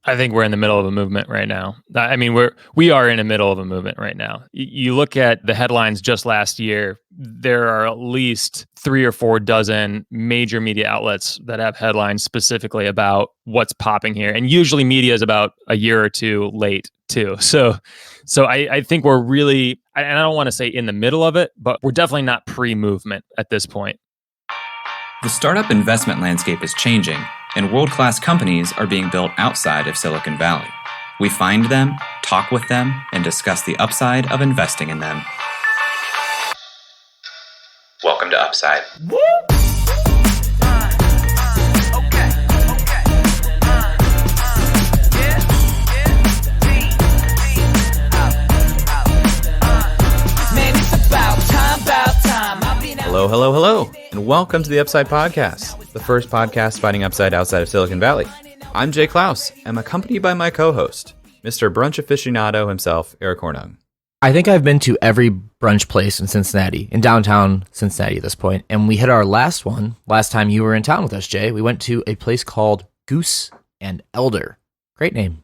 I think we're in the middle of a movement right now. I mean, we are in the middle of a movement right now. You look at the headlines just last year, there are at least 3 or 4 dozen major media outlets that have headlines specifically about what's popping here. And usually media is about a year or two late too. So I think we're really, and I don't want to say in the middle of it, but we're definitely not pre-movement at this point. The startup investment landscape is changing, and world-class companies are being built outside of Silicon Valley. We find them, talk with them, and discuss the upside of investing in them. Welcome to Upside. Woo! Hello, and welcome to the Upside Podcast, the first podcast finding upside outside of Silicon Valley. I'm Jay Klaus, and I'm accompanied by my co-host, Mr. Brunch Aficionado himself, Eric Hornung. I think I've been to every brunch place in Cincinnati, in downtown Cincinnati at this point, and we hit our last one last time you were in town with us, Jay. We went to a place called Goose and Elder. Great name.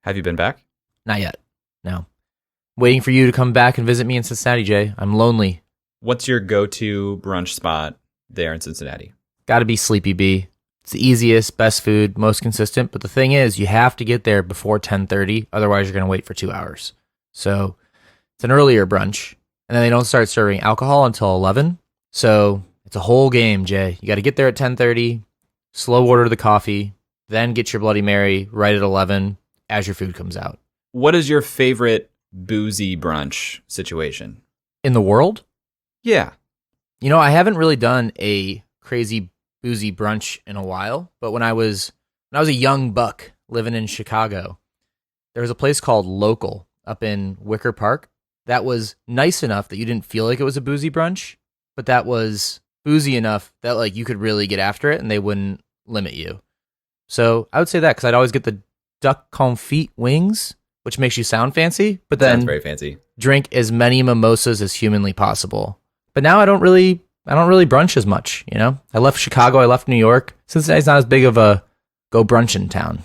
Have you been back? Not yet, no. Waiting for you to come back and visit me in Cincinnati, Jay. I'm lonely. What's your go-to brunch spot there in Cincinnati? Gotta be Sleepy Bee. It's the easiest, best food, most consistent, but the thing is, you have to get there before 10:30, otherwise you're gonna wait for 2 hours. So it's an earlier brunch, and then they don't start serving alcohol until 11. So it's a whole game, Jay. You gotta get there at 10:30, slow order the coffee, then get your Bloody Mary right at 11 as your food comes out. What is your favorite boozy brunch situation? In the world? Yeah. You know, I haven't really done a crazy boozy brunch in a while, but when I was a young buck living in Chicago, there was a place called Local up in Wicker Park that was nice enough that you didn't feel like it was a boozy brunch, but that was boozy enough that like you could really get after it and they wouldn't limit you. So I would say that because I'd always get the duck confit wings, which makes you sound fancy, but then Sounds very fancy. Drink as many mimosas as humanly possible. But now I don't really brunch as much, you know? I left Chicago, I left New York. Cincinnati's not as big of a go brunchin' town.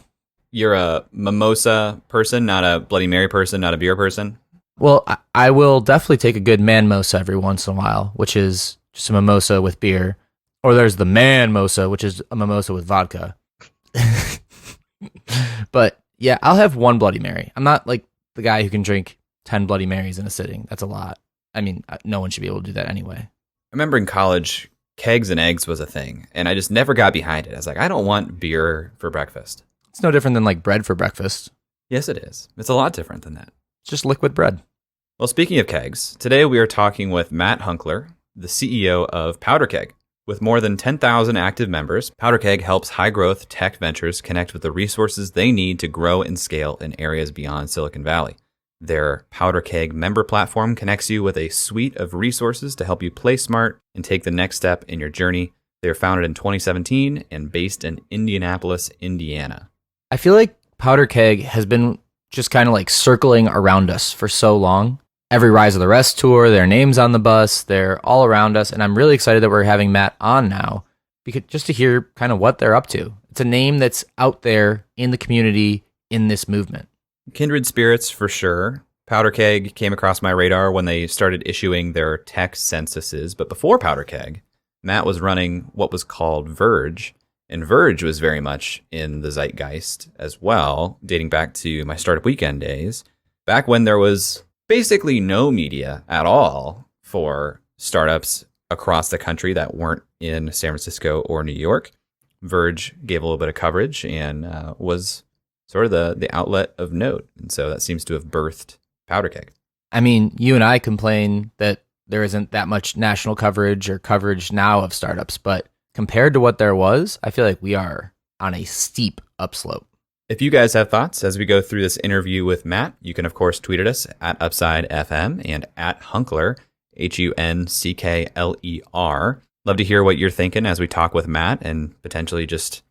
You're a mimosa person, not a Bloody Mary person, not a beer person? Well, I will definitely take a good man-mosa every once in a while, which is just a mimosa with beer. Or there's the man-mosa, which is a mimosa with vodka. But yeah, I'll have one Bloody Mary. I'm not like the guy who can drink 10 Bloody Marys in a sitting. That's a lot. I mean, no one should be able to do that anyway. I remember in college, kegs and eggs was a thing, and I just never got behind it. I was like, I don't want beer for breakfast. It's no different than like bread for breakfast. Yes, it is. It's a lot different than that. It's just liquid bread. Well, speaking of kegs, today we are talking with Matt Hunckler, the CEO of Powderkeg. With more than 10,000 active members, Powderkeg helps high-growth tech ventures connect with the resources they need to grow and scale in areas beyond Silicon Valley. Their Powderkeg member platform connects you with a suite of resources to help you play smart and take the next step in your journey. They were founded in 2017 and based in Indianapolis, Indiana. I feel like Powderkeg has been just kind of like circling around us for so long. Every Rise of the Rest tour, their name's on the bus, they're all around us, and I'm really excited that we're having Matt on now because just to hear kind of what they're up to. It's a name that's out there in the community in this movement. Kindred spirits for sure. Powderkeg came across my radar when they started issuing their tech censuses, but before Powderkeg, Matt was running what was called Verge, and Verge was very much in the zeitgeist as well, dating back to my startup weekend days, back when there was basically no media at all for startups across the country that weren't in San Francisco or New York. Verge gave a little bit of coverage and was sort of the outlet of note. And so that seems to have birthed Powderkeg. I mean, you and I complain that there isn't that much national coverage or coverage now of startups, but compared to what there was, I feel like we are on a steep upslope. If you guys have thoughts as we go through this interview with Matt, you can, of course, tweet at us at UpsideFM and at Hunckler, Hunkler. Love to hear what you're thinking as we talk with Matt and potentially just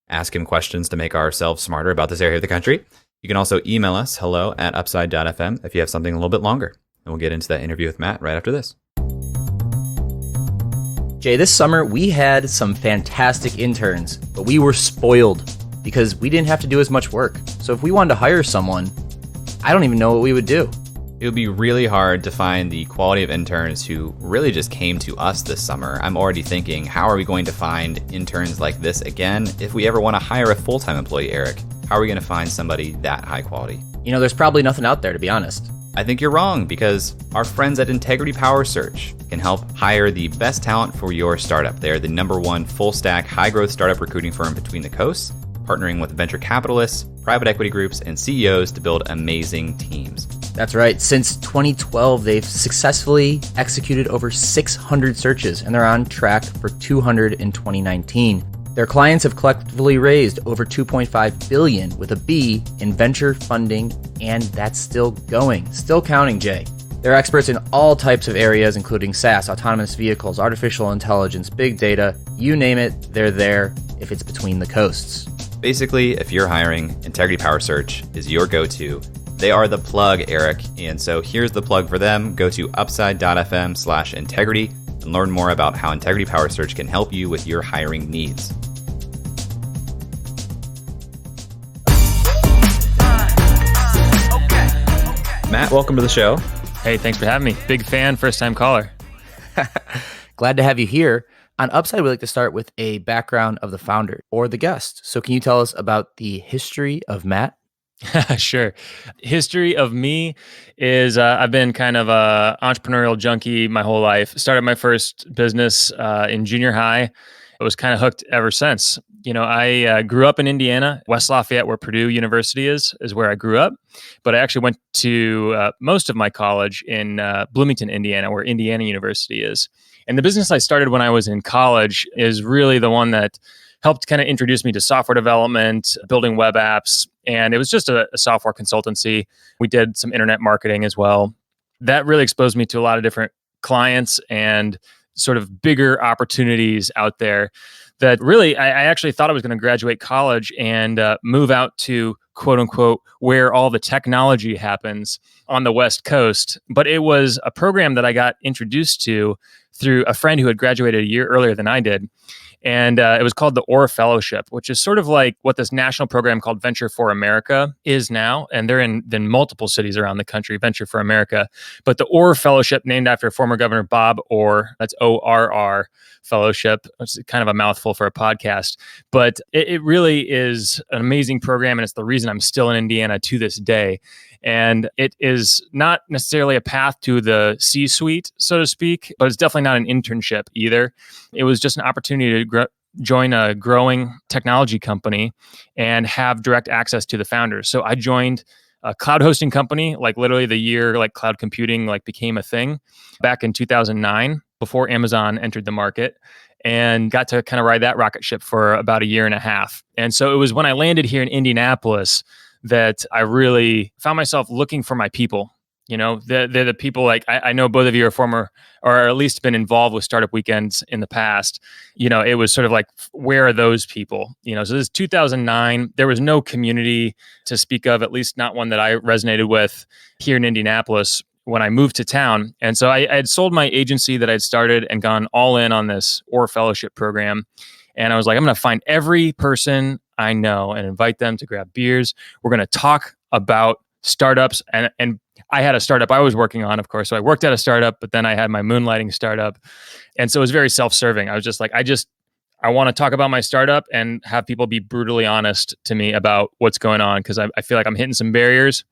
ask him questions to make ourselves smarter about this area of the country. You can also email us, hello@upside.fm, if you have something a little bit longer. And we'll get into that interview with Matt right after this. Jay, this summer we had some fantastic interns, but we were spoiled. because we didn't have to do as much work. So if we wanted to hire someone, I don't even know what we would do. It would be really hard to find the quality of interns who really just came to us this summer. I'm already thinking, how are we going to find interns like this again? If we ever want to hire a full-time employee, Eric, how are we going to find somebody that high quality? You know, there's probably nothing out there, to be honest. I think you're wrong, because our friends at Integrity Power Search can help hire the best talent for your startup. They are the #1 full-stack, high-growth startup recruiting firm between the coasts, partnering with venture capitalists, private equity groups, and CEOs to build amazing teams. That's right. Since 2012, they've successfully executed over 600 searches, and they're on track for 200 in 2019. Their clients have collectively raised over $2.5 billion with a B in venture funding, and that's still going. Still counting, Jay. They're experts in all types of areas, including SaaS, autonomous vehicles, artificial intelligence, big data, you name it, they're there if it's between the coasts. Basically, if you're hiring, Integrity Power Search is your go-to. They are the plug, Eric, and so here's the plug for them. Go to upside.fm/integrity and learn more about how Integrity Power Search can help you with your hiring needs. Matt, welcome to the show. Hey, thanks for having me. Big fan, first-time caller. Glad to have you here. On Upside, we like to start with a background of the founder or the guest. So can you tell us about the history of Matt? Sure. History of me is I've been kind of a entrepreneurial junkie my whole life. Started my first business in junior high. I was kind of hooked ever since. You know, I grew up in Indiana, West Lafayette, where Purdue University is where I grew up. But I actually went to most of my college in Bloomington, Indiana, where Indiana University is. And the business I started when I was in college is really the one that helped kind of introduce me to software development, building web apps. And it was just a software consultancy. We did some internet marketing as well. That really exposed me to a lot of different clients and sort of bigger opportunities out there that really, I actually thought I was going to graduate college and move out to quote unquote, where all the technology happens on the West Coast. But it was a program that I got introduced to through a friend who had graduated a year earlier than I did. And it was called the Orr Fellowship, which is sort of like what this national program called Venture for America is now. And they're in multiple cities around the country, Venture for America. But the Orr Fellowship, named after former Governor Bob Orr, that's ORR Fellowship. It's kind of a mouthful for a podcast. But it really is an amazing program. And it's the reason I'm still in Indiana to this day. And it is not necessarily a path to the C-suite, so to speak, but it's definitely not an internship either. It was just an opportunity to join a growing technology company and have direct access to the founders. So I joined a cloud hosting company, like literally the year like cloud computing like became a thing back in 2009, before Amazon entered the market, and got to kind of ride that rocket ship for about a year and a half. And so it was when I landed here in Indianapolis that I really found myself looking for my people. You know, they're the people like, I know both of you are former, or at least been involved with startup weekends in the past. You know, it was sort of like, where are those people? You know, so this is 2009. There was no community to speak of, at least not one that I resonated with here in Indianapolis when I moved to town. And so I had sold my agency that I'd started and gone all in on this Orr Fellowship program. And I was like, I'm going to find every person I know and invite them to grab beers. We're going to talk about startups. And I had a startup I was working on, of course. So I worked at a startup, but then I had my moonlighting startup. And so it was very self-serving. I was just like, I want to talk about my startup and have people be brutally honest to me about what's going on, because I feel like I'm hitting some barriers.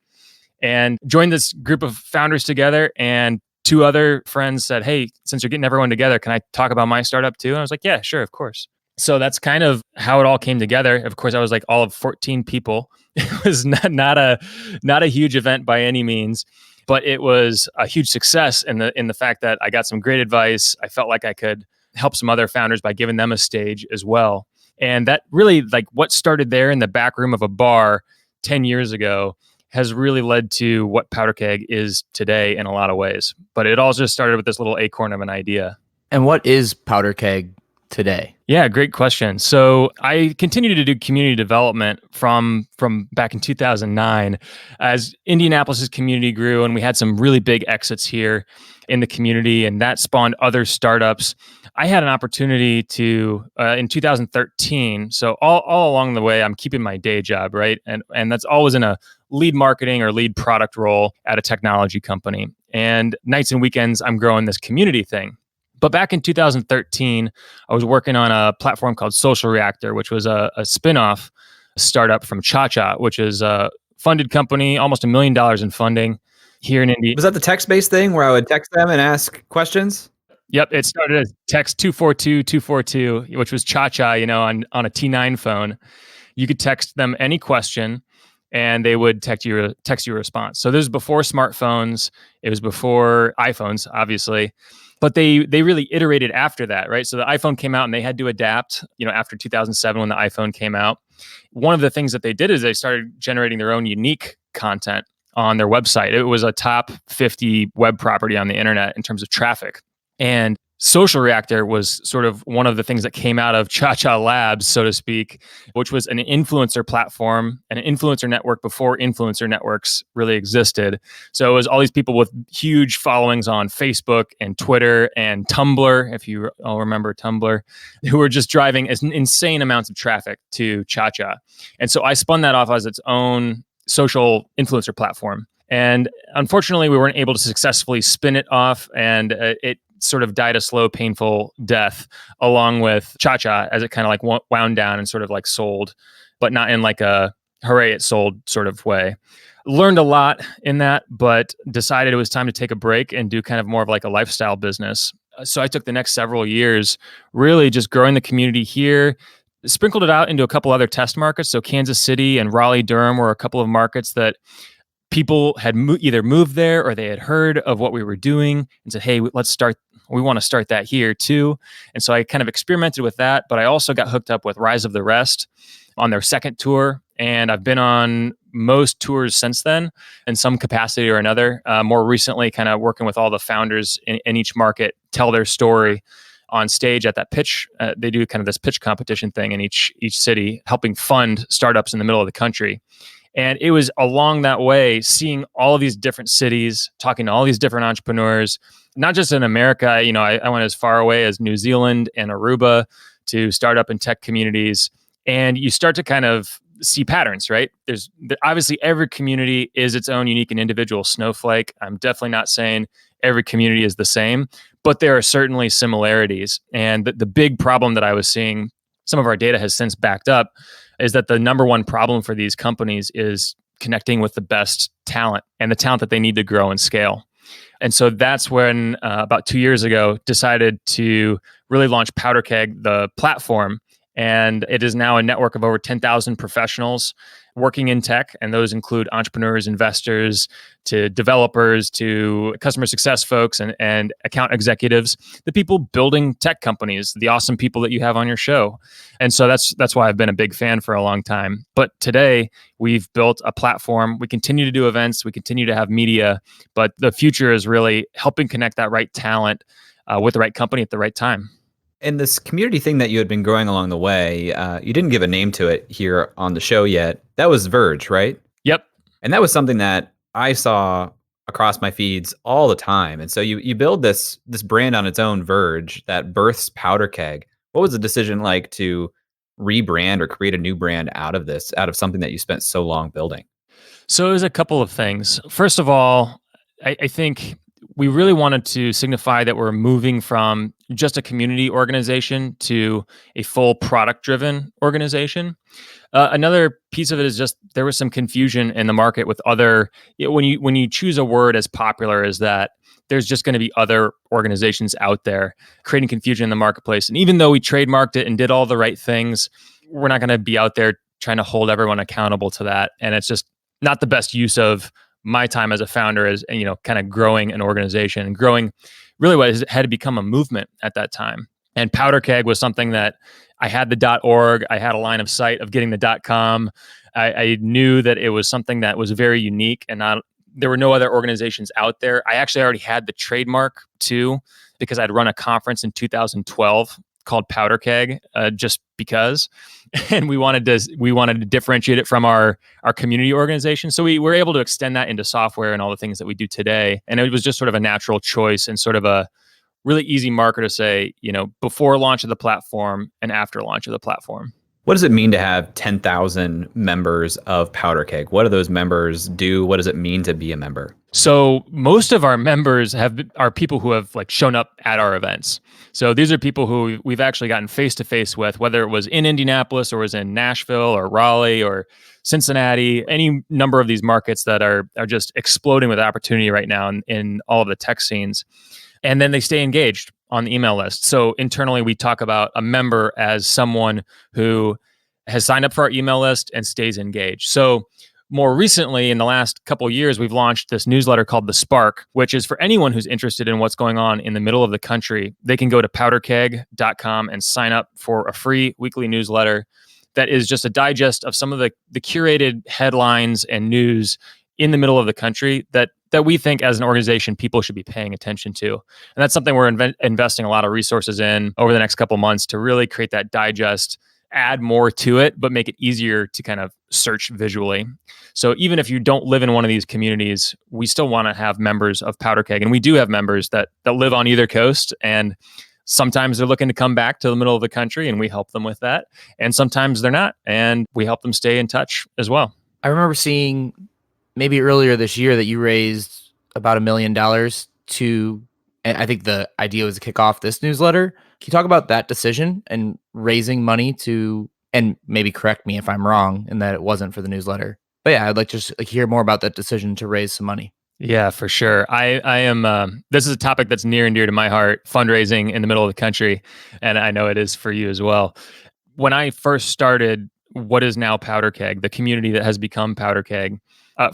And joined this group of founders together, and two other friends said, hey, since you're getting everyone together, can I talk about my startup too? And I was like, yeah, sure, of course. So that's kind of how it all came together. Of course, I was like all of 14 people. It was not a huge event by any means, but it was a huge success in the fact that I got some great advice. I felt like I could help some other founders by giving them a stage as well. And that really, like, what started there in the back room of a bar 10 years ago has really led to what Powderkeg is today in a lot of ways. But it all just started with this little acorn of an idea. And what is Powderkeg today? Yeah, great question. So I continued to do community development from back in 2009 as Indianapolis's community grew, and we had some really big exits here in the community, and that spawned other startups. I had an opportunity to in 2013. So all along the way, I'm keeping my day job, right, and that's always in a lead marketing or lead product role at a technology company. And nights and weekends, I'm growing this community thing. But back in 2013, I was working on a platform called Social Reactor, which was a spin-off startup from Cha, which is a funded company, almost $1 million in funding here in India. Was that the text-based thing where I would text them and ask questions? Yep, it started as text 242-242, which was Cha, on a T9 phone. You could text them any question, and they would text you a response. So this was before smartphones. It was before iPhones, obviously. But they really iterated after that, right? So the iPhone came out and they had to adapt, after 2007 when the iPhone came out. One of the things that they did is they started generating their own unique content on their website. It was a top 50 web property on the internet in terms of traffic. And Social Reactor was sort of one of the things that came out of Cha Labs, so to speak, which was an influencer platform and an influencer network before influencer networks really existed. So it was all these people with huge followings on Facebook and Twitter and Tumblr, if you all remember Tumblr, who were just driving insane amounts of traffic to Cha. And so I spun that off as its own social influencer platform. And unfortunately, we weren't able to successfully spin it off, and it sort of died a slow, painful death along with Cha as it kind of like wound down and sort of like sold, but not in like a hooray, it sold sort of way. Learned a lot in that, but decided it was time to take a break and do kind of more of like a lifestyle business. So I took the next several years really just growing the community here, sprinkled it out into a couple other test markets. So Kansas City and Raleigh-Durham were a couple of markets that people had either moved there or they had heard of what we were doing and said, hey, we want to start that here too. And so I kind of experimented with that, but I also got hooked up with Rise of the Rest on their second tour. And I've been on most tours since then in some capacity or another. More recently, kind of working with all the founders in each market, tell their story on stage at that pitch. They do kind of this pitch competition thing in each city, helping fund startups in the middle of the country. And it was along that way, seeing all of these different cities, talking to all these different entrepreneurs, not just in America. I went as far away as New Zealand and Aruba to start up in tech communities. And you start to kind of see patterns, right? Obviously every community is its own unique and individual snowflake. I'm definitely not saying every community is the same, but there are certainly similarities. And the big problem that I was seeing, some of our data has since backed up, is that the number one problem for these companies is connecting with the best talent and the talent that they need to grow and scale. And so that's when, about 2 years ago, decided to really launch Powderkeg, the platform. And it is now a network of over 10,000 professionals working in tech. And those include entrepreneurs, investors, to developers, to customer success folks and account executives, the people building tech companies, the awesome people that you have on your show. And so that's why I've been a big fan for a long time. But today we've built a platform. We continue to do events. We continue to have media. But the future is really helping connect that right talent with the right company at the right time. And this community thing that you had been growing along the way, you didn't give a name to it here on the show yet. That was Verge, right? Yep. And that was something that I saw across my feeds all the time. And so you build this brand on its own, Verge, that births Powderkeg. What was the decision like to rebrand or create a new brand out of something that you spent so long building? So it was a couple of things. First of all, I think we really wanted to signify that we're moving from just a community organization to a full product-driven organization. Another piece of it is just there was some confusion in the market with other. When you choose a word as popular as that, there's just going to be other organizations out there creating confusion in the marketplace. And even though we trademarked it and did all the right things, we're not going to be out there trying to hold everyone accountable to that. And it's just not the best use of my time as a founder, as kind of growing an organization and growing really what had to become a movement at that time. And Powderkeg was something that I had the .org, I had a line of sight of getting the .com. I knew that it was something that was very unique and there were no other organizations out there. I actually already had the trademark too, because I'd run a conference in 2012 called Powderkeg, just because, and we wanted to differentiate it from our community organization. So we were able to extend that into software and all the things that we do today. And it was just sort of a natural choice and sort of a really easy marker to say, before launch of the platform and after launch of the platform. What does it mean to have 10,000 members of Powderkeg? What do those members do? What does it mean to be a member? So most of our members are people who have shown up at our events. So these are people who we've actually gotten face to face with, whether it was in Indianapolis or was in Nashville or Raleigh or Cincinnati, any number of these markets that are just exploding with opportunity right now in all of the tech scenes. And then they stay engaged on the email list. So internally, we talk about a member as someone who has signed up for our email list and stays engaged. So more recently, in the last couple of years, we've launched this newsletter called The Spark, which is for anyone who's interested in what's going on in the middle of the country. They can go to powderkeg.com and sign up for a free weekly newsletter that is just a digest of some of the curated headlines and news in the middle of the country that we think as an organization people should be paying attention to. And that's something we're investing a lot of resources in over the next couple months to really create that digest, add more to it, but make it easier to kind of search visually. So even if you don't live in one of these communities, we still want to have members of Powderkeg. And we do have members that live on either coast. And sometimes they're looking to come back to the middle of the country and we help them with that. And sometimes they're not. And we help them stay in touch as well. I remember seeing maybe earlier this year that you raised about $1 million to, and I think the idea was to kick off this newsletter. Can you talk about that decision and raising money to, and maybe correct me if I'm wrong in that it wasn't for the newsletter. But yeah, I'd like to just hear more about that decision to raise some money. Yeah, for sure. I am, this is a topic that's near and dear to my heart, fundraising in the middle of the country. And I know it is for you as well. When I first started what is now Powderkeg, the community that has become Powderkeg,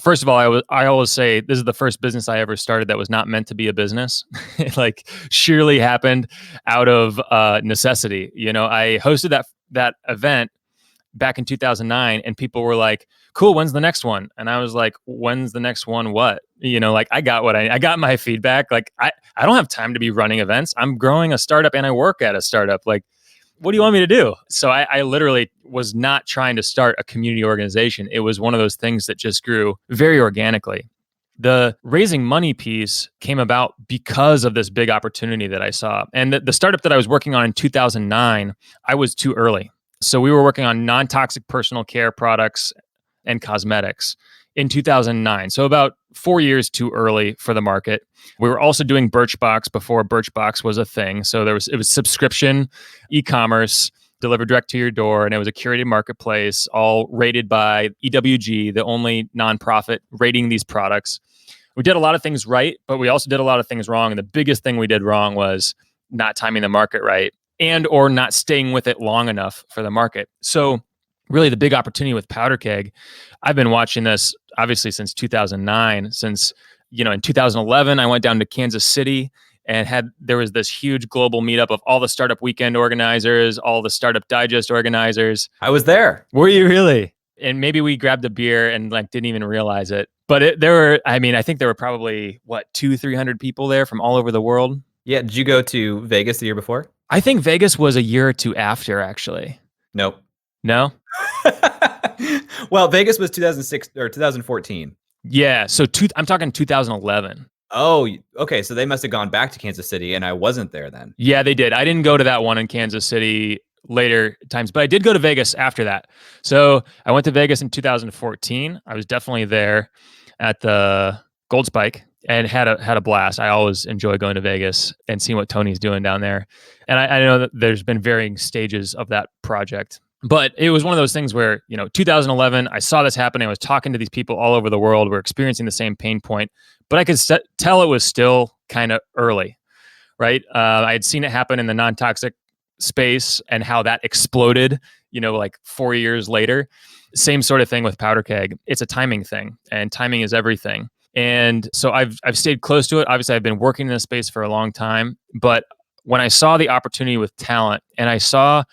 first of all, I always say this is the first business I ever started that was not meant to be a business. It sheerly happened out of necessity. I hosted that event back in 2009, and people were like, "Cool, when's the next one?" And I was like, "When's the next one? What?" I got I got my feedback. I don't have time to be running events. I'm growing a startup and I work at a startup. What do you want me to do? So I literally was not trying to start a community organization. It was one of those things that just grew very organically. The raising money piece came about because of this big opportunity that I saw. And the startup that I was working on in 2009, I was too early. So we were working on non-toxic personal care products and cosmetics in 2009. So about 4 years too early for the market. We were also doing Birchbox before Birchbox was a thing. So it was subscription, e-commerce, delivered direct to your door, and it was a curated marketplace, all rated by EWG, the only nonprofit rating these products. We did a lot of things right, but we also did a lot of things wrong. And the biggest thing we did wrong was not timing the market right and or not staying with it long enough for the market. So really the big opportunity with Powderkeg, I've been watching this obviously since 2009. Since, in 2011, I went down to Kansas City and there was this huge global meetup of all the Startup Weekend organizers, all the Startup Digest organizers. I was there. Were you really? And maybe we grabbed a beer and didn't even realize it. But I think there were probably 200-300 people there from all over the world. Yeah. Did you go to Vegas the year before? I think Vegas was a year or two after, actually. Nope. No? Well, Vegas was 2006 or 2014. Yeah. So I'm talking 2011. Oh, okay. So they must have gone back to Kansas City and I wasn't there then. Yeah, they did. I didn't go to that one in Kansas City later times, but I did go to Vegas after that. So I went to Vegas in 2014. I was definitely there at the Gold Spike and had a blast. I always enjoy going to Vegas and seeing what Tony's doing down there. And I know that there's been varying stages of that project. But it was one of those things where, 2011, I saw this happening. I was talking to these people all over the world. We're experiencing the same pain point, but I could tell it was still kind of early, right? I had seen it happen in the non-toxic space and how that exploded, 4 years later. Same sort of thing with Powderkeg. It's a timing thing, and timing is everything. And so I've stayed close to it. Obviously, I've been working in this space for a long time, but when I saw the opportunity with talent and I saw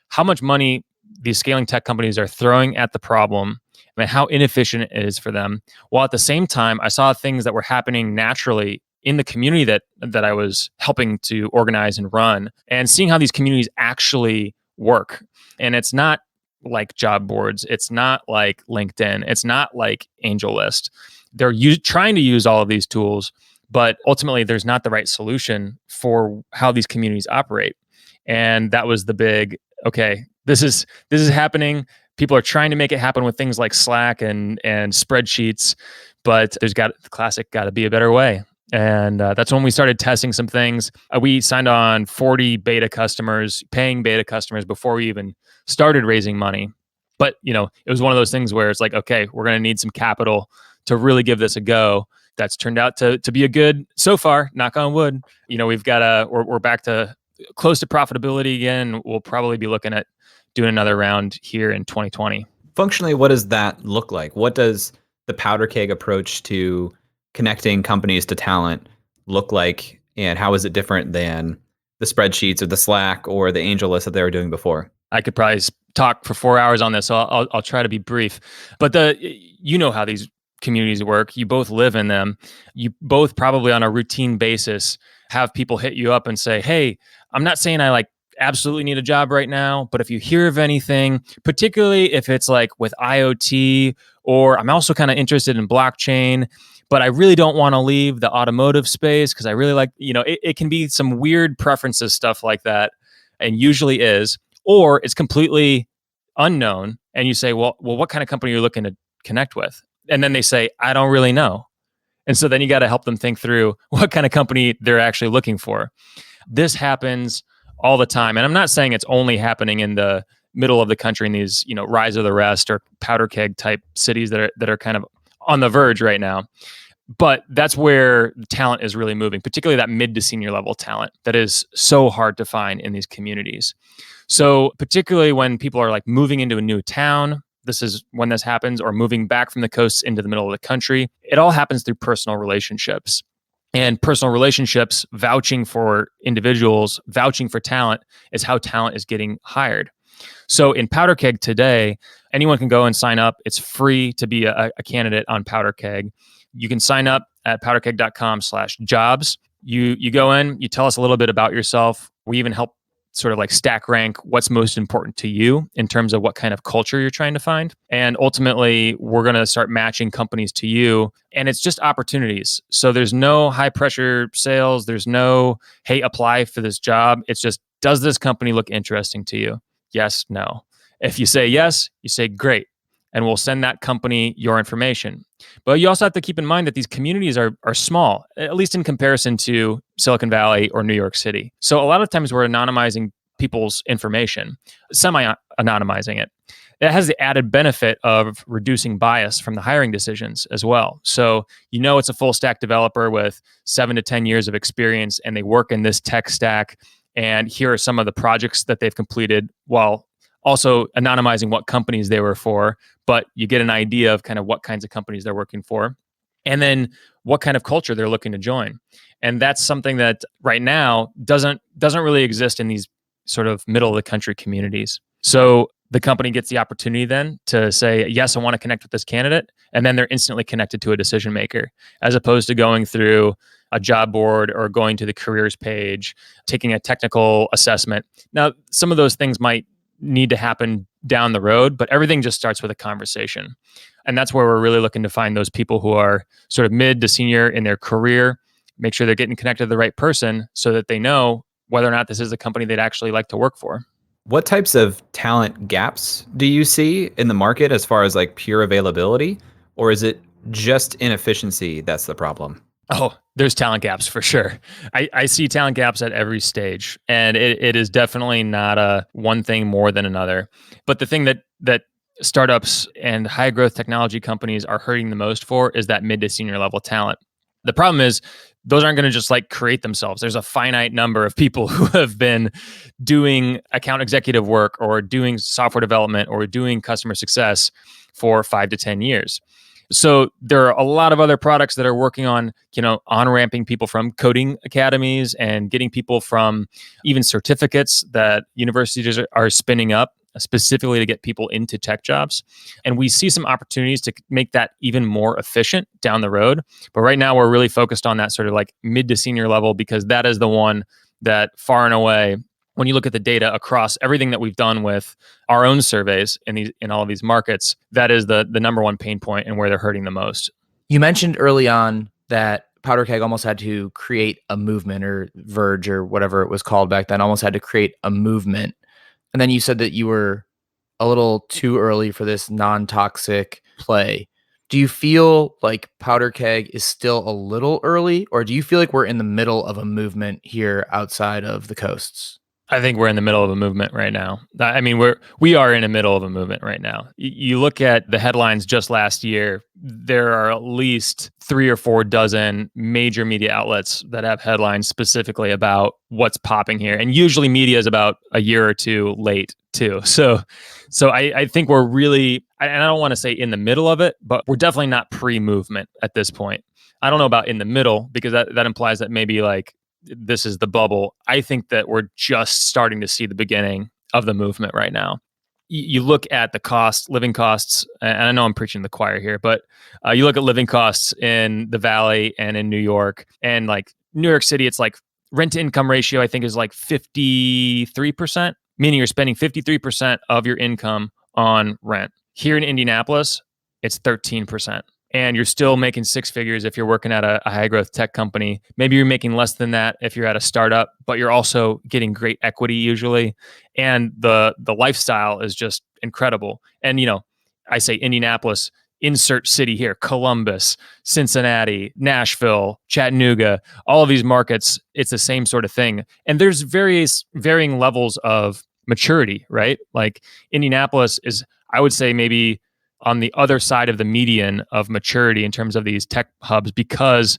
how much money these scaling tech companies are throwing at the problem and how inefficient it is for them, while at the same time, I saw things that were happening naturally in the community that I was helping to organize and run, and seeing how these communities actually work. And it's not like job boards. It's not like LinkedIn. It's not like AngelList. They're trying to use all of these tools, but ultimately there's not the right solution for how these communities operate. And that was the big, okay, this is happening. People are trying to make it happen with things like Slack and spreadsheets, but the classic got to be a better way. And that's when we started testing some things. We signed on 40 beta customers, paying beta customers, before we even started raising money. But it was one of those things where it's like, okay, we're going to need some capital to really give this a go. That's turned out to be a good, so far, knock on wood. We've got we're back to close to profitability again. We'll probably be looking at doing another round here in 2020. Functionally, what does that look like? What does the Powderkeg approach to connecting companies to talent look like? And how is it different than the spreadsheets or the Slack or the AngelList that they were doing before? I could probably talk for 4 hours on this, so I'll try to be brief. But how these communities work. You both live in them. You both probably on a routine basis have people hit you up and say, hey, I'm not saying I absolutely need a job right now, but if you hear of anything, particularly if it's like with IoT, or I'm also kind of interested in blockchain, but I really don't want to leave the automotive space because I really like, it can be some weird preferences, stuff like that, and usually is, or it's completely unknown. And you say, well, what kind of company are you looking to connect with? And then they say, I don't really know. And so then you got to help them think through what kind of company they're actually looking for. This happens all the time. And I'm not saying it's only happening in the middle of the country in these, Rise of the Rest or Powderkeg type cities that are kind of on the verge right now. But that's where talent is really moving, particularly that mid to senior level talent that is so hard to find in these communities. So particularly when people are moving into a new town, this is when this happens, or moving back from the coast into the middle of the country. It all happens through personal relationships. And personal relationships, vouching for individuals, vouching for talent, is how talent is getting hired. So in Powderkeg today, anyone can go and sign up. It's free to be a candidate on Powderkeg. You can sign up at powderkeg.com/jobs. You go in, you tell us a little bit about yourself. We even help sort of stack rank what's most important to you in terms of what kind of culture you're trying to find. And ultimately, we're going to start matching companies to you. And it's just opportunities. So there's no high pressure sales. There's no, hey, apply for this job. It's just, does this company look interesting to you? Yes, no. If you say yes, you say great. And we'll send that company your information. But you also have to keep in mind that these communities are small, at least in comparison to Silicon Valley or New York City. So a lot of times we're anonymizing people's information, semi-anonymizing it. It has the added benefit of reducing bias from the hiring decisions as well. So it's a full stack developer with 7 to 10 years of experience, and they work in this tech stack. And here are some of the projects that they've completed, while also anonymizing what companies they were for, but you get an idea of kind of what kinds of companies they're working for, and then what kind of culture they're looking to join. And that's something that right now doesn't really exist in these sort of middle of the country communities. So the company gets the opportunity then to say, yes, I want to connect with this candidate, and then they're instantly connected to a decision maker, as opposed to going through a job board or going to the careers page, taking a technical assessment. Now, some of those things might need to happen down the road, but everything just starts with a conversation. And that's where we're really looking to find those people who are sort of mid to senior in their career, make sure they're getting connected to the right person so that they know whether or not this is a company they'd actually like to work for. What types of talent gaps do you see in the market as far as pure availability, or is it just inefficiency that's the problem? Oh, there's talent gaps for sure. I see talent gaps at every stage, and it is definitely not a one thing more than another. But the thing that startups and high growth technology companies are hurting the most for is that mid to senior level talent. The problem is those aren't going to just create themselves. There's a finite number of people who have been doing account executive work or doing software development or doing customer success for 5 to 10 years. So there are a lot of other products that are working on, on-ramping people from coding academies and getting people from even certificates that universities are spinning up specifically to get people into tech jobs. And we see some opportunities to make that even more efficient down the road. But right now we're really focused on that sort of like mid to senior level, because that is the one that far and away, when you look at the data across everything that we've done with our own surveys in all of these markets, that is the number one pain point and where they're hurting the most. You mentioned early on that Powderkeg almost had to create a movement, or Verge or whatever it was called back then, almost had to create a movement. And then you said that you were a little too early for this non-toxic play. Do you feel like Powderkeg is still a little early, or do you feel like we're in the middle of a movement here outside of the coasts? I think we're in the middle of a movement right now. I mean, we are in the middle of a movement right now. You look at the headlines just last year, there are at least 3 or 4 dozen major media outlets that have headlines specifically about what's popping here. And usually media is about a year or two late too. So I think we're really, and I don't want to say in the middle of it, but we're definitely not pre-movement at this point. I don't know about in the middle, because that implies that maybe like this is the bubble. I think that we're just starting to see the beginning of the movement right now. You look at the living costs, and I know I'm preaching to the choir here, but you look at living costs in the Valley and in New York, and like New York City, it's like rent to income ratio, I think, is like 53%, meaning you're spending 53% of your income on rent. Here in Indianapolis, it's 13%. And you're still making 6 figures if you're working at a high growth tech company. Maybe you're making less than that if you're at a startup, but you're also getting great equity usually. And the lifestyle is just incredible. And, I say Indianapolis, insert city here, Columbus, Cincinnati, Nashville, Chattanooga, all of these markets, it's the same sort of thing. And there's varying levels of maturity, right? Like Indianapolis is, I would say, maybe on the other side of the median of maturity in terms of these tech hubs, because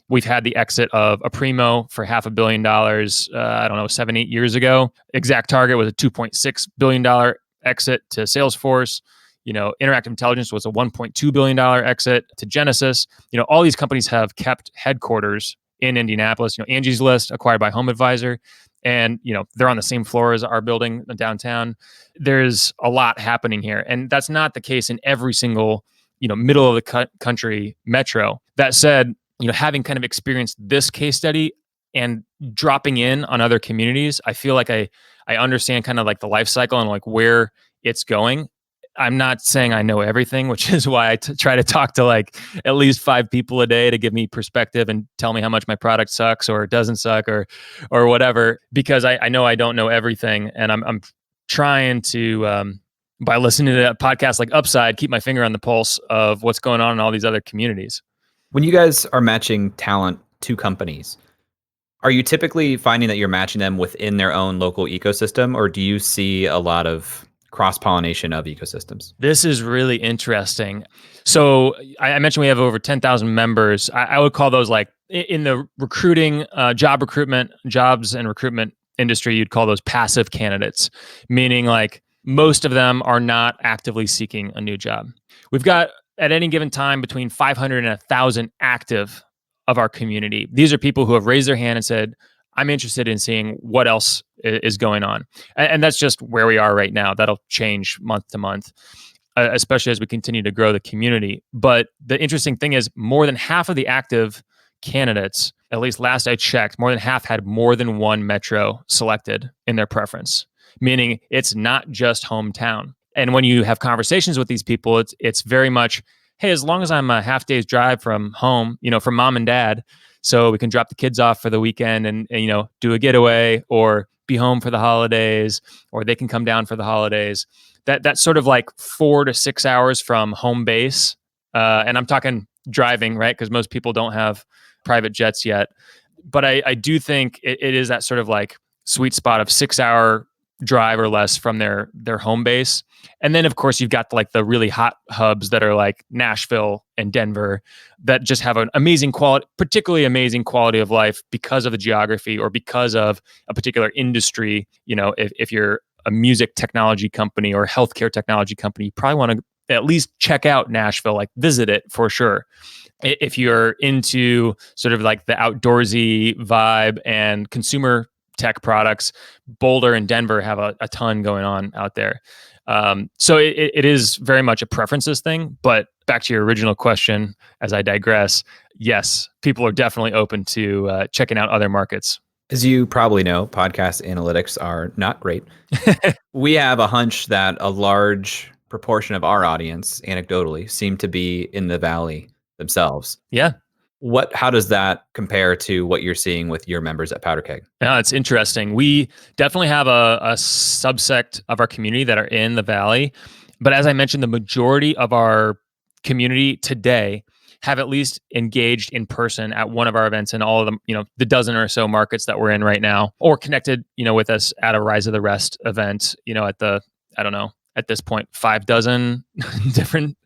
we've had the exit of Aprimo for $500 million, I don't know, 7-8 years ago. Exact Target was a $2.6 billion exit to Salesforce. Interactive Intelligence was a $1.2 billion exit to Genesis. All these companies have kept headquarters in Indianapolis. Angie's List, acquired by HomeAdvisor. And, they're on the same floor as our building downtown. There's a lot happening here. And that's not the case in every single, middle of the country metro. That said, having kind of experienced this case study and dropping in on other communities, I feel like I understand kind of like the life cycle and like where it's going. I'm not saying I know everything, which is why I try to talk to like at least 5 people a day to give me perspective and tell me how much my product sucks or doesn't suck or whatever, because I know I don't know everything. And I'm trying to, by listening to a podcast like Upside, keep my finger on the pulse of what's going on in all these other communities. When you guys are matching talent to companies, are you typically finding that you're matching them within their own local ecosystem, or do you see a lot of cross-pollination of ecosystems? This is really interesting. So I mentioned we have over 10,000 members. I would call those like in the recruiting, jobs and recruitment industry, you'd call those passive candidates, meaning like most of them are not actively seeking a new job. We've got at any given time between 500 and 1,000 active of our community. These are people who have raised their hand and said, I'm interested in seeing what else is going on. And that's just where we are right now. That'll change month to month, especially as we continue to grow the community. But the interesting thing is more than half of the active candidates, at least last I checked, more than half had more than one metro selected in their preference, meaning it's not just hometown. And when you have conversations with these people, it's very much, hey, as long as I'm a half day's drive from home, from mom and dad, so we can drop the kids off for the weekend and do a getaway or be home for the holidays, or they can come down for the holidays. That's sort of like 4 to 6 hours from home base. And I'm talking driving, right? Because most people don't have private jets yet. But I do think it is that sort of like sweet spot of 6-hour drive or less from their home base. And then, of course, you've got like the really hot hubs that are like Nashville and Denver that just have an amazing quality, particularly amazing quality of life because of the geography or because of a particular industry. If you're a music technology company or healthcare technology company, you probably want to at least check out Nashville, like visit it for sure. If you're into sort of like the outdoorsy vibe and consumer tech products. Boulder and Denver have a ton going on out there. So it is very much a preferences thing. But back to your original question, as I digress, yes, people are definitely open to checking out other markets. As you probably know, podcast analytics are not great. We have a hunch that a large proportion of our audience, anecdotally, seem to be in the Valley themselves. Yeah. How does that compare to what you're seeing with your members at Powderkeg? Yeah, it's interesting. We definitely have a subsect of our community that are in the Valley. But as I mentioned, the majority of our community today have at least engaged in person at one of our events in all of them, the dozen or so markets that we're in right now, or connected, with us at a Rise of the Rest event, at the, I don't know, at this point, 5 dozen different,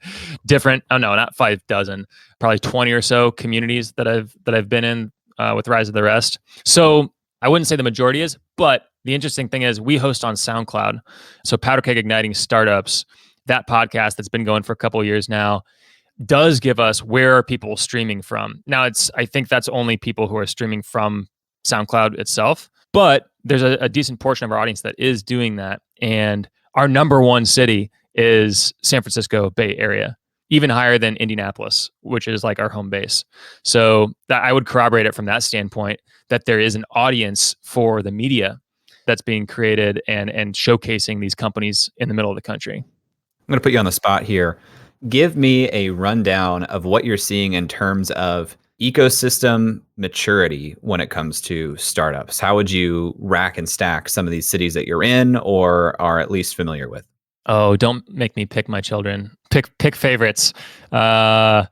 oh no, not 5 dozen, probably 20 or so communities that I've been in with Rise of the Rest. So I wouldn't say the majority is, but the interesting thing is we host on SoundCloud. So Powderkeg Igniting Startups, that podcast that's been going for a couple of years now, does give us where are people streaming from. Now I think that's only people who are streaming from SoundCloud itself, but there's a decent portion of our audience that is doing that. And our number one city is San Francisco Bay Area, even higher than Indianapolis, which is like our home base. So that I would corroborate it from that standpoint, that there is an audience for the media that's being created and showcasing these companies in the middle of the country. I'm going to put you on the spot here. Give me a rundown of what you're seeing in terms of ecosystem maturity when it comes to startups. How would you rack and stack some of these cities that you're in or are at least familiar with? Oh, don't make me pick my children. Pick favorites. It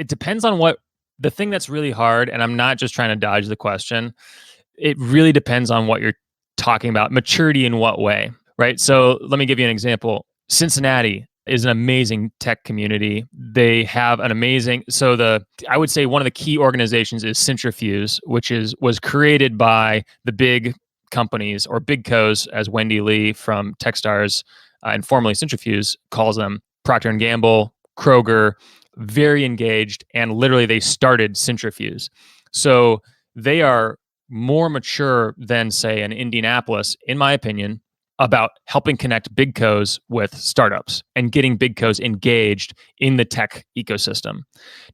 depends on what the thing that's really hard, and I'm not just trying to dodge the question. It really depends on what you're talking about. Maturity in what way, right? So let me give you an example. Cincinnati is an amazing tech community. They have an amazing, I would say one of the key organizations is Centrifuge, which was created by the big companies, or big cos, as Wendy Lee from Techstars and formerly Centrifuge calls them. Procter & Gamble, Kroger, very engaged, and literally they started Centrifuge. So they are more mature than, say, an Indianapolis, in my opinion, about helping connect big cos with startups and getting big cos engaged in the tech ecosystem.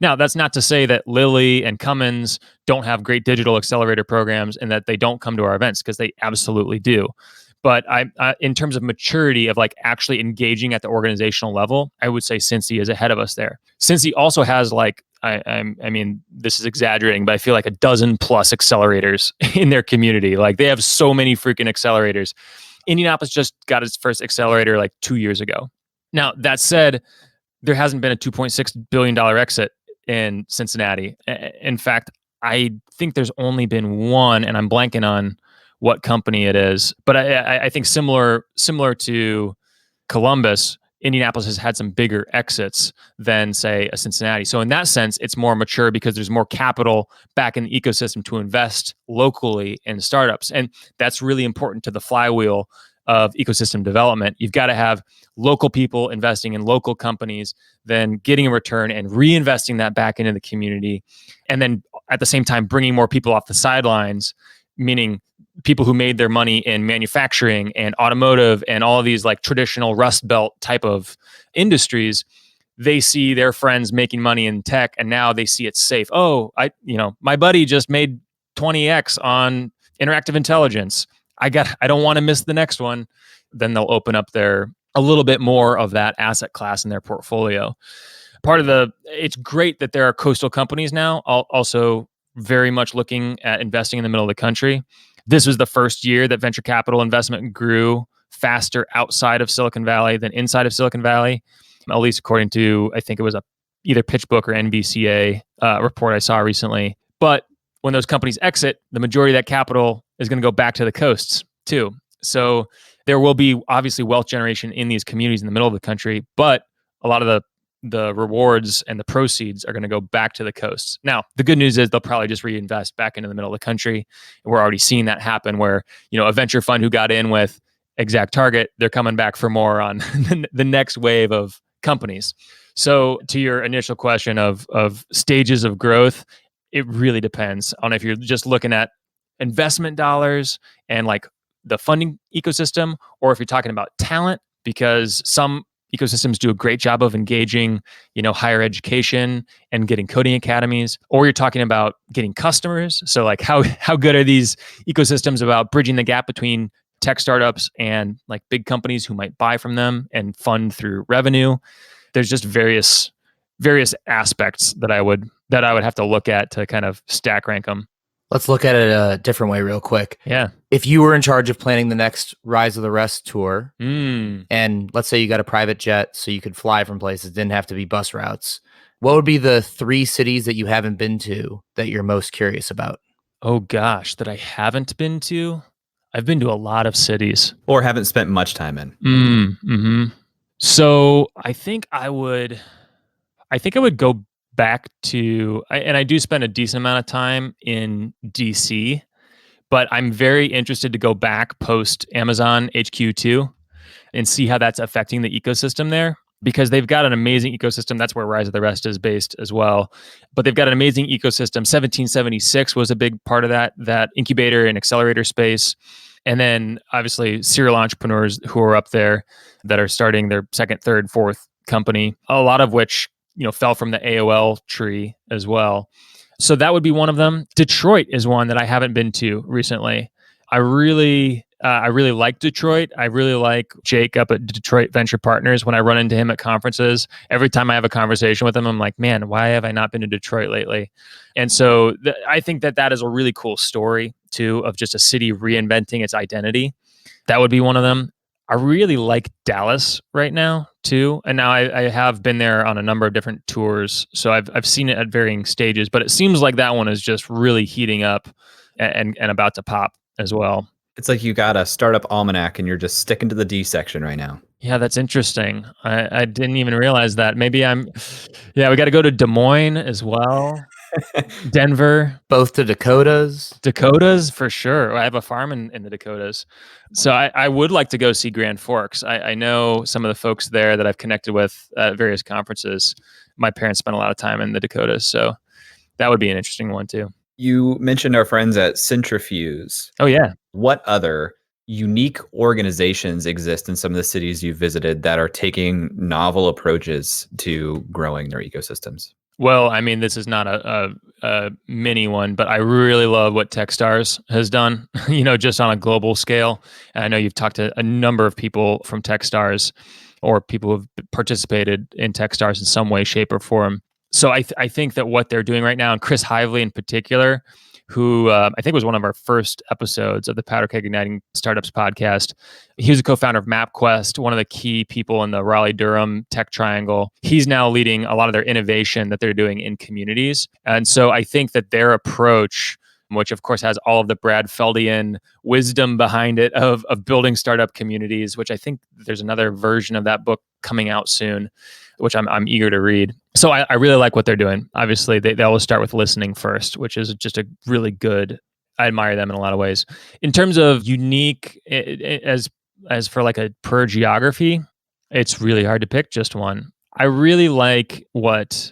Now, that's not to say that Lilly and Cummins don't have great digital accelerator programs and that they don't come to our events, because they absolutely do. But in terms of maturity of like actually engaging at the organizational level, I would say Cincy is ahead of us there. Cincy also has I mean, this is exaggerating, but I feel like a dozen plus accelerators in their community. Like they have so many freaking accelerators. Indianapolis just got its first accelerator like 2 years ago. Now, that said, there hasn't been a $2.6 billion exit in Cincinnati. In fact, I think there's only been one, and I'm blanking on what company it is. But I think similar to Columbus, Indianapolis has had some bigger exits than, say, a Cincinnati. So in that sense, it's more mature because there's more capital back in the ecosystem to invest locally in startups. And that's really important to the flywheel of ecosystem development. You've got to have local people investing in local companies, then getting a return and reinvesting that back into the community. And then at the same time, bringing more people off the sidelines, meaning people who made their money in manufacturing and automotive and all of these like traditional Rust Belt type of industries. They see their friends making money in tech, and now they see it's safe. Oh, my buddy just made 20x on interactive intelligence. I don't want to miss the next one. Then they'll open up a little bit more of that asset class in their portfolio. It's great that there are coastal companies now, also very much looking at investing in the middle of the country. This was the first year that venture capital investment grew faster outside of Silicon Valley than inside of Silicon Valley, at least according to, I think it was either PitchBook or NVCA report I saw recently. But when those companies exit, the majority of that capital is going to go back to the coasts too. So there will be obviously wealth generation in these communities in the middle of the country, but a lot of the rewards and the proceeds are going to go back to the coasts. Now, the good news is they'll probably just reinvest back into the middle of the country. And we're already seeing that happen where, a venture fund who got in with Exact Target, they're coming back for more on the next wave of companies. So to your initial question of stages of growth, it really depends on if you're just looking at investment dollars and like the funding ecosystem, or if you're talking about talent, because some ecosystems do a great job of engaging, higher education and getting coding academies, or you're talking about getting customers. So like how good are these ecosystems about bridging the gap between tech startups and like big companies who might buy from them and fund through revenue? There's just various aspects that I would have to look at to kind of stack rank them. Let's look at it a different way real quick. Yeah. If you were in charge of planning the next Rise of the Rest tour, and let's say you got a private jet so you could fly from places, didn't have to be bus routes, what would be the 3 cities that you haven't been to that you're most curious about? Oh gosh, that I haven't been to? I've been to a lot of cities. Or haven't spent much time in. So I think I would go back to, and I do spend a decent amount of time in DC, but I'm very interested to go back post Amazon HQ2 and see how that's affecting the ecosystem there, because they've got an amazing ecosystem. That's where Rise of the Rest is based as well. But they've got an amazing ecosystem. 1776 was a big part of that incubator and accelerator space. And then obviously serial entrepreneurs who are up there that are starting their second, third, fourth company, a lot of which fell from the AOL tree as well. So that would be one of them. Detroit is one that I haven't been to recently. I really like Detroit. I really like Jake up at Detroit Venture Partners. When I run into him at conferences, every time I have a conversation with him, I'm like, man, why have I not been to Detroit lately? And so I think that is a really cool story too, of just a city reinventing its identity. That would be one of them. I really like Dallas right now too. And now I have been there on a number of different tours. So I've seen it at varying stages, but it seems like that one is just really heating up and about to pop as well. It's like you got a startup almanac and you're just sticking to the D section right now. Yeah, that's interesting. I didn't even realize that. Maybe we got to go to Des Moines as well. Denver. Both to Dakotas. Dakotas, for sure. I have a farm in the Dakotas. So I would like to go see Grand Forks. I know some of the folks there that I've connected with at various conferences. My parents spent a lot of time in the Dakotas. So that would be an interesting one too. You mentioned our friends at Centrifuge. Oh, yeah. What other unique organizations exist in some of the cities you've visited that are taking novel approaches to growing their ecosystems? Well, I mean, this is not a mini one, but I really love what Techstars has done, just on a global scale. And I know you've talked to a number of people from Techstars or people who have participated in Techstars in some way, shape, or form. So I think that what they're doing right now, and Chris Hively in particular, who I think was one of our first episodes of the Powderkeg Igniting Startups podcast. He was a co-founder of MapQuest, one of the key people in the Raleigh-Durham tech triangle. He's now leading a lot of their innovation that they're doing in communities. And so I think that their approach, which of course has all of the Brad Feldian wisdom behind it of building startup communities, which I think there's another version of that book coming out soon, which I'm eager to read. So I really like what they're doing. Obviously, they always start with listening first, which is just a really good, I admire them in a lot of ways. In terms of unique, as for like a per geography, it's really hard to pick just one. I really like what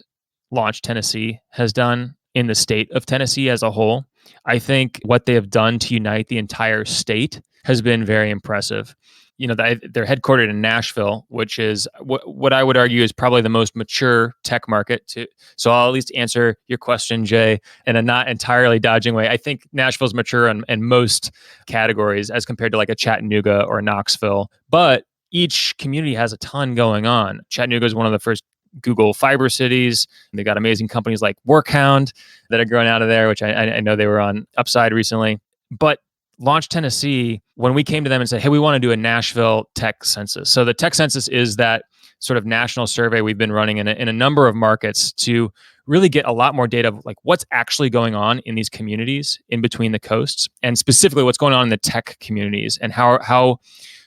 Launch Tennessee has done in the state of Tennessee as a whole. I think what they have done to unite the entire state has been very impressive. They're headquartered in Nashville, which is what I would argue is probably the most mature tech market. So I'll at least answer your question, Jay, in a not entirely dodging way. I think Nashville's mature in most categories as compared to like a Chattanooga or Knoxville. But each community has a ton going on. Chattanooga is one of the first Google fiber cities. They got amazing companies like Workhound that are growing out of there, which I know they were on Upside recently. But Launch Tennessee, when we came to them and said, hey, we want to do a Nashville tech census. So the tech census is that sort of national survey we've been running in a number of markets to really get a lot more data of like what's actually going on in these communities in between the coasts, and specifically what's going on in the tech communities and how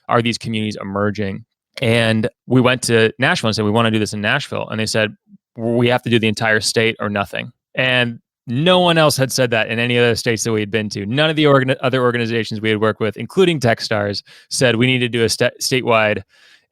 are these communities emerging. And we went to Nashville and said, we want to do this in Nashville. And they said, we have to do the entire state or nothing. And no one else had said that in any other states that we had been to. None of the other organizations we had worked with, including Techstars, said we need to do a statewide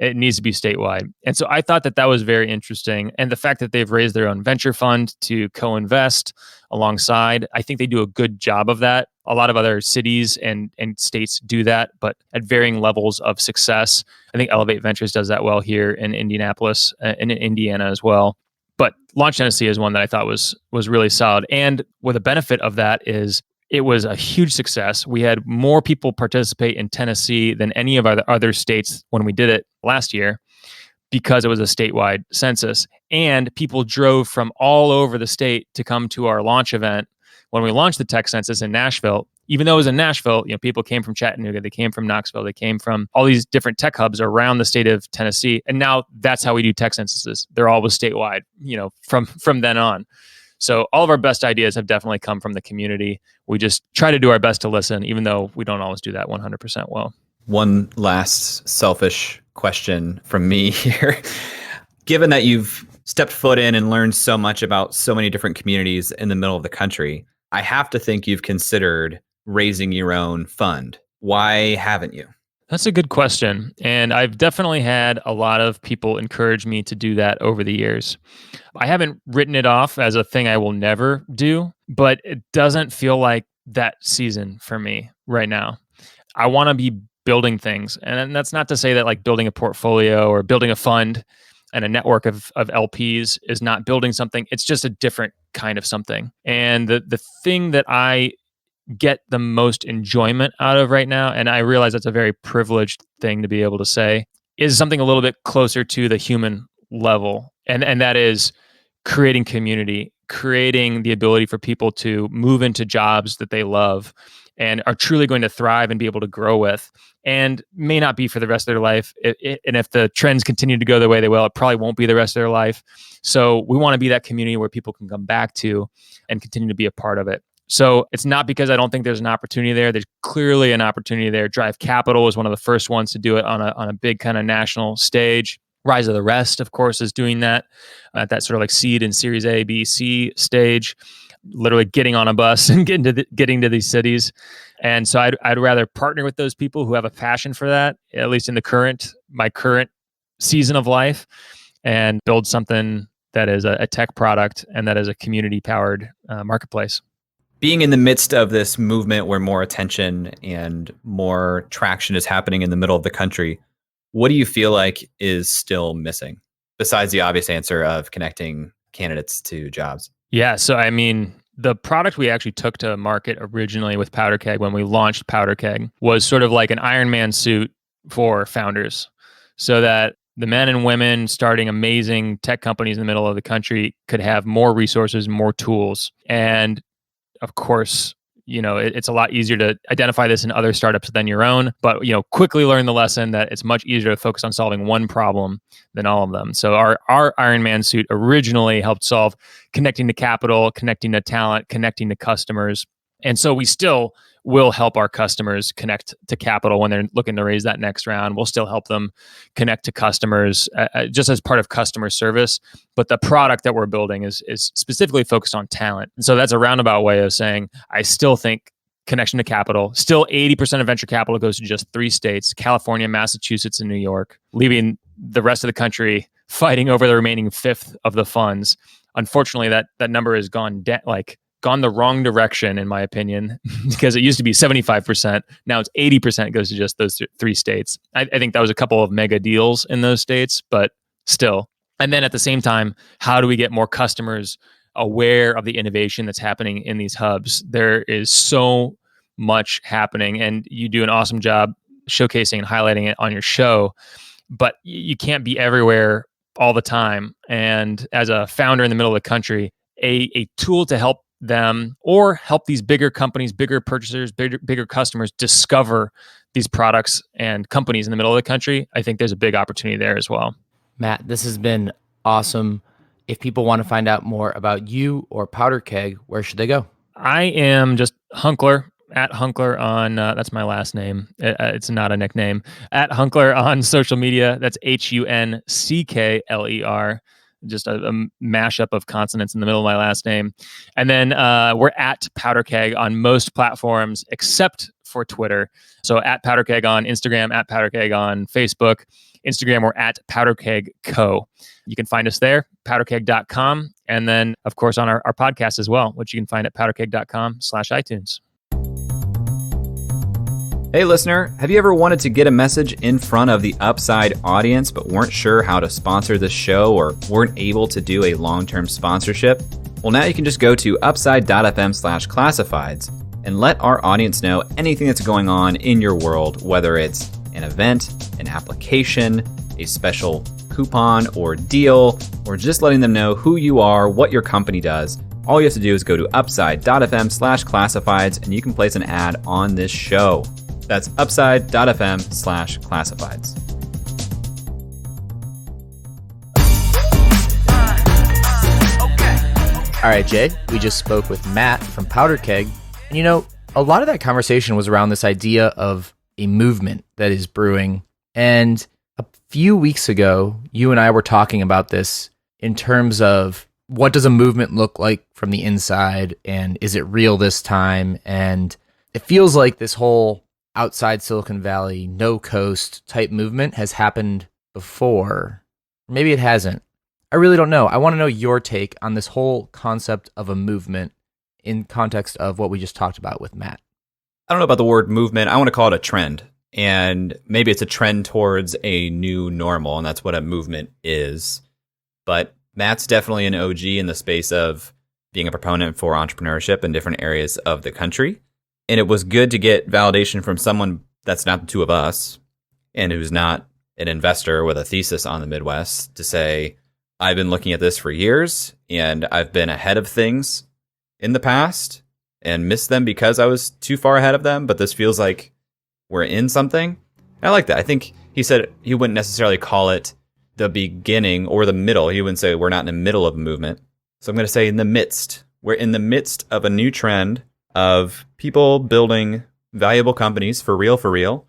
It needs to be statewide. And so I thought that that was very interesting. And the fact that they've raised their own venture fund to co-invest alongside, I think they do a good job of that. A lot of other cities and states do that, but at varying levels of success. I think Elevate Ventures does that well here in Indianapolis and in Indiana as well. But Launch Tennessee is one that I thought was really solid. And what the benefit of that is it was a huge success. We had more people participate in Tennessee than any of our other states when we did it last year because it was a statewide census. And people drove from all over the state to come to our launch event when we launched the tech census in Nashville. Even though it was in Nashville, people came from Chattanooga, they came from Knoxville, they came from all these different tech hubs around the state of Tennessee. And now that's how we do tech censuses. They're always statewide, from then on. So all of our best ideas have definitely come from the community. We just try to do our best to listen, even though we don't always do that 100% well. One last selfish question from me here. Given that you've stepped foot in and learned so much about so many different communities in the middle of the country, I have to think you've considered raising your own fund. Why haven't you? That's a good question. And I've definitely had a lot of people encourage me to do that over the years. I haven't written it off as a thing I will never do, but it doesn't feel like that season for me right now. I want to be building things. And that's not to say that like building a portfolio or building a fund and a network of LPs is not building something. It's just a different kind of something. And the thing that I get the most enjoyment out of right now, and I realize that's a very privileged thing to be able to say, is something a little bit closer to the human level. And that is creating community, creating the ability for people to move into jobs that they love and are truly going to thrive and be able to grow with, and may not be for the rest of their life. And if the trends continue to go the way they will, it probably won't be the rest of their life. So we want to be that community where people can come back to and continue to be a part of it. So it's not because I don't think there's an opportunity there. There's clearly an opportunity there. Drive Capital was one of the first ones to do it on a big kind of national stage. Rise of the Rest, of course, is doing that at that sort of like seed and Series A, B, C stage, literally getting on a bus and getting to these cities. And so I'd rather partner with those people who have a passion for that, at least in my current season of life, and build something that is a tech product and that is a community-powered marketplace. Being in the midst of this movement where more attention and more traction is happening in the middle of the country, what do you feel like is still missing besides the obvious answer of connecting candidates to jobs? Yeah. So, I mean, the product we actually took to market originally with Powderkeg when we launched Powderkeg was sort of like an Iron Man suit for founders, so that the men and women starting amazing tech companies in the middle of the country could have more resources, more tools. And of course, it's a lot easier to identify this in other startups than your own, but, quickly learn the lesson that it's much easier to focus on solving one problem than all of them. So our Iron Man suit originally helped solve connecting to capital, connecting to talent, connecting to customers. And so we still will help our customers connect to capital when they're looking to raise that next round. We'll still help them connect to customers just as part of customer service. But the product that we're building is specifically focused on talent. And so that's a roundabout way of saying, I still think connection to capital, still 80% of venture capital goes to just 3 states, California, Massachusetts, and New York, leaving the rest of the country fighting over the remaining fifth of the funds. Unfortunately, that number has gone the wrong direction, in my opinion, because it used to be 75%. Now it's 80% goes to just those 3 states. I think that was a couple of mega deals in those states, but still. And then at the same time, how do we get more customers aware of the innovation that's happening in these hubs? There is so much happening, and you do an awesome job showcasing and highlighting it on your show, but you can't be everywhere all the time. And as a founder in the middle of the country, a tool to help them or help these bigger companies, bigger purchasers, bigger customers discover these products and companies in the middle of the country, I think there's a big opportunity there as well. Matt, this has been awesome. If people want to find out more about you or Powderkeg, where should they go? I am just Hunckler, at Hunckler on, that's my last name. It's not a nickname. At Hunckler on social media. That's Huncckler. Just a mashup of consonants in the middle of my last name. And then we're at Powderkeg on most platforms, except for Twitter. So at Powderkeg on Instagram, at Powderkeg on Facebook, Instagram, or at Powderkeg Co. You can find us there, powderkeg.com. And then, of course, on our podcast as well, which you can find at powderkeg.com/iTunes. Hey listener, have you ever wanted to get a message in front of the Upside audience but weren't sure how to sponsor the show or weren't able to do a long-term sponsorship? Well, now you can just go to upside.fm/classifieds and let our audience know anything that's going on in your world, whether it's an event, an application, a special coupon or deal, or just letting them know who you are, what your company does. All you have to do is go to upside.fm/classifieds and you can place an ad on this show. That's upside.fm/classifieds. All right, Jay, we just spoke with Matt from Powderkeg. And a lot of that conversation was around this idea of a movement that is brewing. And a few weeks ago, you and I were talking about this in terms of what does a movement look like from the inside, and is it real this time? And it feels like this whole outside Silicon Valley, no coast type movement has happened before. Maybe it hasn't. I really don't know. I want to know your take on this whole concept of a movement in context of what we just talked about with Matt. I don't know about the word movement. I want to call it a trend. And maybe it's a trend towards a new normal, and that's what a movement is. But Matt's definitely an OG in the space of being a proponent for entrepreneurship in different areas of the country. And it was good to get validation from someone that's not the two of us and who's not an investor with a thesis on the Midwest to say, I've been looking at this for years and I've been ahead of things in the past and missed them because I was too far ahead of them. But this feels like we're in something. I like that. I think he said he wouldn't necessarily call it the beginning or the middle. He wouldn't say we're not in the middle of a movement. So I'm going to say in the midst. We're in the midst of a new trend of people building valuable companies for real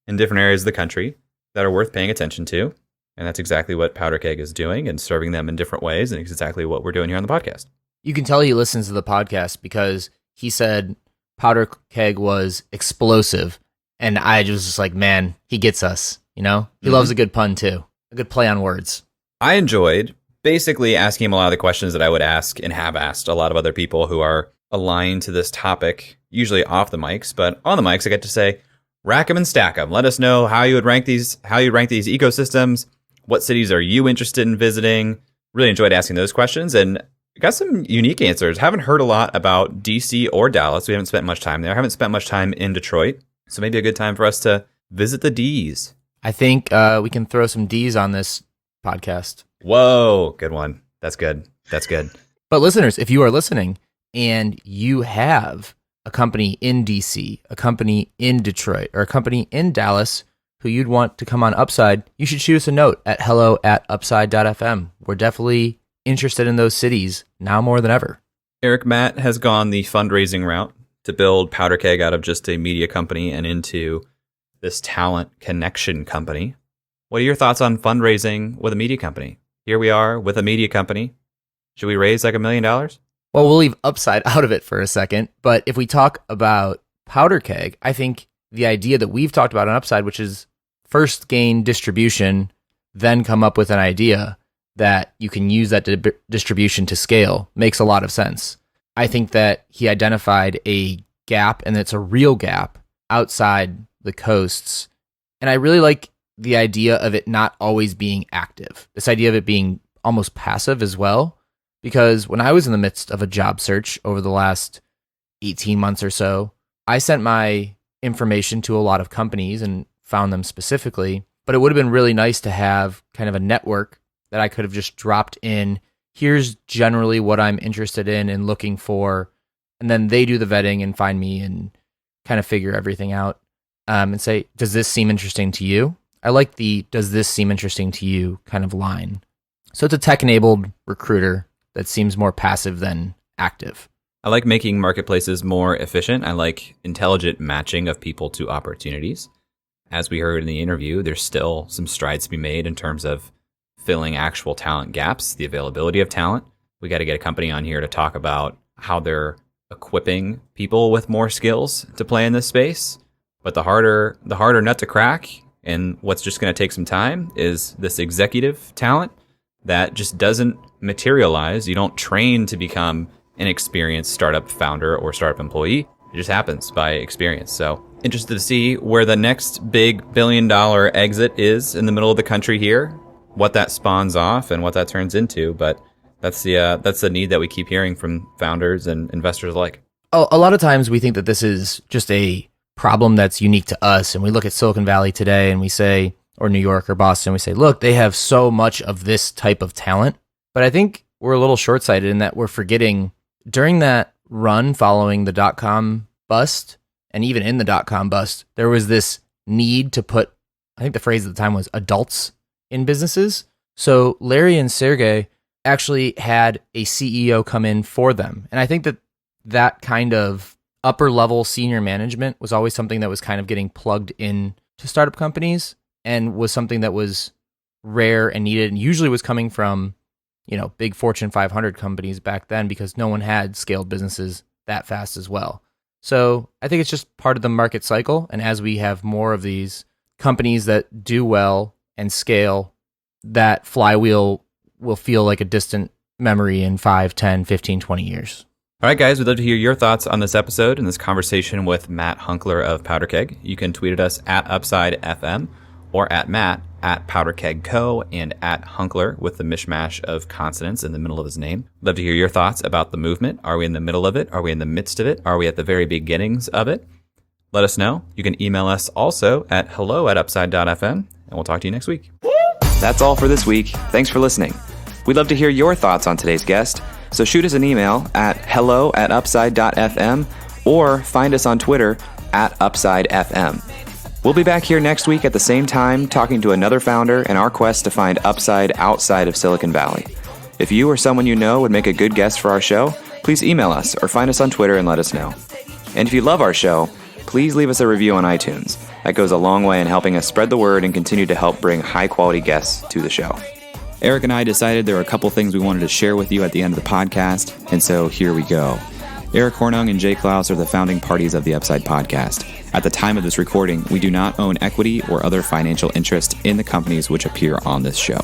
in different areas of the country that are worth paying attention to. And that's exactly what Powderkeg is doing and serving them in different ways. And it's exactly what we're doing here on the podcast. You can tell he listens to the podcast because he said Powderkeg was explosive. And I was just like, man, he gets us, He loves a good pun too. A good play on words. I enjoyed basically asking him a lot of the questions that I would ask and have asked a lot of other people who are aligned to this topic, usually off the mics, but on the mics, I get to say, rack them and stack them. Let us know how you would rank these ecosystems. What cities are you interested in visiting? Really enjoyed asking those questions and got some unique answers. Haven't heard a lot about DC or Dallas. We haven't spent much time there. Haven't spent much time in Detroit. So maybe a good time for us to visit the Ds. I think we can throw some Ds on this podcast. Whoa, good one. That's good. But listeners, if you are listening and you have a company in DC, a company in Detroit, or a company in Dallas who you'd want to come on Upside, you should shoot us a note at hello@upside.fm. We're definitely interested in those cities now more than ever. Eric, Matt has gone the fundraising route to build Powderkeg out of just a media company and into this talent connection company. What are your thoughts on fundraising with a media company? Here we are with a media company. Should we raise like $1 million? Well, we'll leave Upside out of it for a second. But if we talk about Powderkeg, I think the idea that we've talked about on Upside, which is first gain distribution, then come up with an idea that you can use that distribution to scale, makes a lot of sense. I think that he identified a gap, and it's a real gap outside the coasts. And I really like the idea of it not always being active, this idea of it being almost passive as well. Because when I was in the midst of a job search over the last 18 months or so, I sent my information to a lot of companies and found them specifically, but it would have been really nice to have kind of a network that I could have just dropped in. Here's generally what I'm interested in and looking for. And then they do the vetting and find me and kind of figure everything out and say, does this seem interesting to you? I like the does this seem interesting to you kind of line. So it's a tech-enabled recruiter that seems more passive than active. I like making marketplaces more efficient. I like intelligent matching of people to opportunities. As we heard in the interview, there's still some strides to be made in terms of filling actual talent gaps, the availability of talent. We got to get a company on here to talk about how they're equipping people with more skills to play in this space. But the harder nut to crack, and what's just going to take some time, is this executive talent that just doesn't materialize. You don't train to become an experienced startup founder or startup employee. It just happens by experience. So interested to see where the next big billion-dollar exit is in the middle of the country here, what that spawns off and what that turns into. But that's the need that we keep hearing from founders and investors alike. A lot of times we think that this is just a problem that's unique to us. And we look at Silicon Valley today and we say, or New York or Boston, we say, look, they have so much of this type of talent. But I think we're a little short-sighted in that we're forgetting during that run following the dot-com bust, and even in the dot-com bust, there was this need to put, I think the phrase at the time was adults in businesses. So Larry and Sergey actually had a CEO come in for them. And I think that kind of upper level senior management was always something that was kind of getting plugged in to startup companies and was something that was rare and needed, and usually was coming from, big Fortune 500 companies back then, because no one had scaled businesses that fast as well. So I think it's just part of the market cycle. And as we have more of these companies that do well and scale, that flywheel will feel like a distant memory in 5, 10, 15, 20 years. All right, guys, we'd love to hear your thoughts on this episode and this conversation with Matt Hunckler of Powderkeg. You can tweet at us at UpsideFM or at Matt at PowderkegCo and at Hunckler with the mishmash of consonants in the middle of his name. Love to hear your thoughts about the movement. Are we in the middle of it? Are we in the midst of it? Are we at the very beginnings of it? Let us know. You can email us also at hello@upside.fm, and we'll talk to you next week. That's all for this week. Thanks for listening. We'd love to hear your thoughts on today's guest, so shoot us an email at hello@upside.fm or find us on Twitter at UpsideFM. We'll be back here next week at the same time talking to another founder in our quest to find upside outside of Silicon Valley. If you or someone you know would make a good guest for our show, please email us or find us on Twitter and let us know. And if you love our show, please leave us a review on iTunes. That goes a long way in helping us spread the word and continue to help bring high-quality guests to the show. Eric and I decided there were a couple things we wanted to share with you at the end of the podcast, and so here we go. Eric Hornung and Jay Klaus are the founding parties of the Upside podcast. At the time of this recording, we do not own equity or other financial interest in the companies which appear on this show.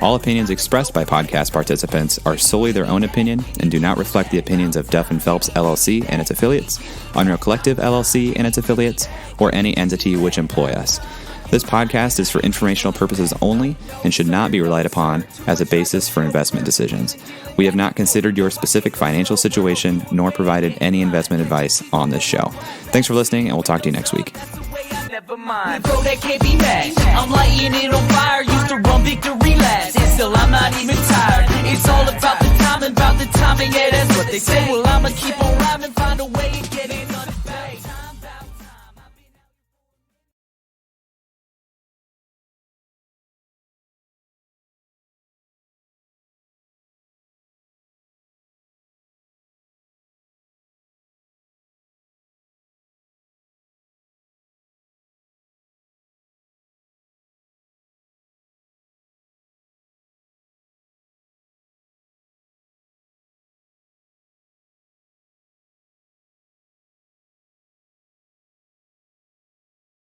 All opinions expressed by podcast participants are solely their own opinion and do not reflect the opinions of Duff & Phelps LLC and its affiliates, Unreal Collective LLC and its affiliates, or any entity which employ us. This podcast is for informational purposes only and should not be relied upon as a basis for investment decisions. We have not considered your specific financial situation nor provided any investment advice on this show. Thanks for listening, and we'll talk to you next week. Never mind, bro, that can't be matched. I'm lighting it on fire, used to run victory laps, and still I'm not even tired. It's all about the timing, yeah, that's what they say. Well, I'ma keep